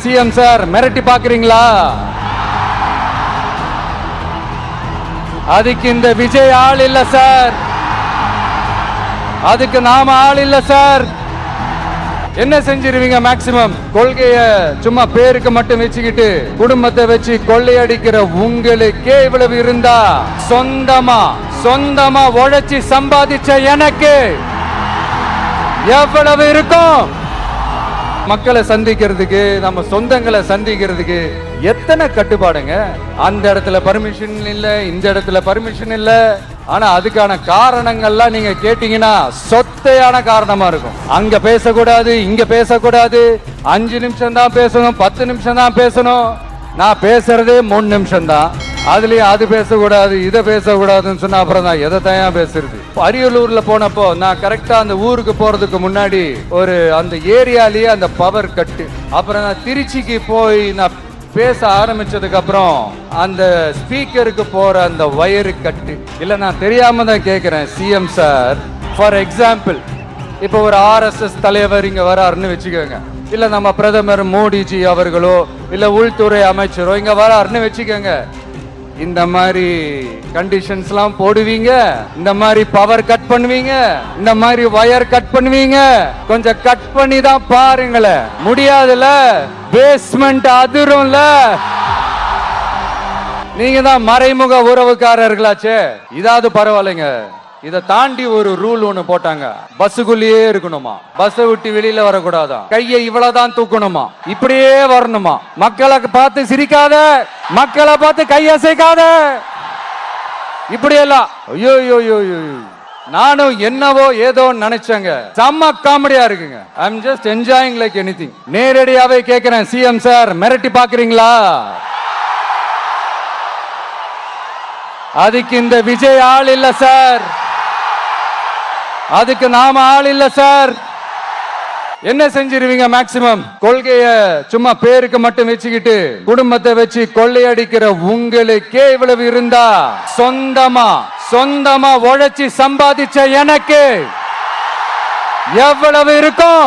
CM sir மிரட்டி பாக்குறீங்களா? அதுக்கு இந்த விஜய் ஆள் இல்ல சார், அதுக்கு நாம ஆள் இல்ல சார். என்ன செஞ்சிருவீங்க? மேக்சிமம் கொள்கைய சும்மா பேருக்கு மட்டும் வச்சுக்கிட்டு குடும்பத்தை வச்சு கொள்ளையடிக்கிற உங்களுக்கே இவ்வளவு இருந்தா, சொந்தமா உழைச்சி சம்பாதிச்ச எனக்கு எவ்வளவு இருக்கும்? மக்களை சந்திக்கிறதுக்கு, நம்ம சொந்தங்களை சந்திக்கிறதுக்கு எத்தனை கட்டுப்பாடுங்க. அந்த இடத்துல பர்மிஷன் இல்ல, இந்த இடத்துல பர்மிஷன் இல்ல. ஆனா அதுக்கான காரணங்கள்லாம் நீங்க கேட்டீங்கன்னா சொத்தையான காரணமா இருக்கும். அங்க பேசக்கூடாது, இங்க பேசக்கூடாது, 5 நிமிஷம் தான் பேசணும், 10 நிமிஷம் தான் பேசணும். நான் பேசுறதே 3 நிமிஷம் தான். அதுலயும் அது பேசக்கூடாது, இதை பேசக்கூடாதுன்னு சொன்னா அப்புறம் நான் எதை தயா பேசுறது? அரியலூர்ல போனப்போ நான் கரெக்டா அந்த ஊருக்கு போறதுக்கு முன்னாடி அந்த ஏரியாலேயே அந்த பவர் கட்டு. அப்புறம் நான் திருச்சிக்கு போய் நான் பேச ஆரம்பிச்சதுக்கு அப்புறம் அந்த ஸ்பீக்கருக்கு போற அந்த வயரு கட்டு. இல்ல நான் தெரியாம தான் கேட்கிறேன் சிஎம் சார். ஃபார் எக்ஸாம்பிள், இப்போ ஒரு RSS தலைவர் இங்க வராருன்னு வச்சுக்கோங்க, இல்ல நம்ம பிரதமர் மோடிஜி அவர்களோ இல்ல உள்துறை அமைச்சரோ இங்க வராருன்னு வச்சுக்கோங்க. இந்த மாதிரி கண்டிஷன்ஸ்லாம் போடுவீங்க, இந்த மாதிரி பவர் கட் பண்ணுவீங்க, இந்த மாதிரி வயர் கட் பண்ணுவீங்க. கொஞ்சம் கட் பண்ணி தான் பாருங்களேன். முடியாதுல, பேஸ்மெண்ட் அதிரும்ல. நீங்க தான் மறைமுக உறவுக்காரர்களாச்சே. இதாவது பரவாயில்லைங்க. இதை தாண்டி ஒரு ரூல் ஒண்ணு போட்டாங்க, பஸ்ஸுக்குள்ளேயே இருக்கணுமா, பஸ் விட்டு வெளியில வரக்கூடாதா, கையை இவ்வளவுதான் தூக்கணுமா, இப்படியே வரணுமா, மக்களை பார்த்து சிரிக்காத, மக்களை பார்த்து கையசைக்காத, இப்படி எல்லாம். ஐயோ, நானும் என்னவோ ஏதோ நினைச்சேங்க. செம்ம காமெடியா இருக்குங்க. I am just enjoying like anything. நேரடியாவே கேட்கிறேன் சிஎம் சார், மிரட்டி பாக்குறீங்களா? அதுக்கு இந்த விஜய் ஆள் இல்ல சார், அதுக்கு நாம ஆள் இல்ல சார். என்ன செஞ்சிருவீங்க? மேக்சிமம் கொள்கைய சும்மா பேருக்கு மட்டும் வச்சுக்கிட்டு குடும்பத்தை வச்சு கொள்ளையடிக்கிற உங்களுக்கே இவ்வளவு இருந்தா, சொந்தமா உழைச்சி சம்பாதிச்ச எனக்கு எவ்வளவு இருக்கும்?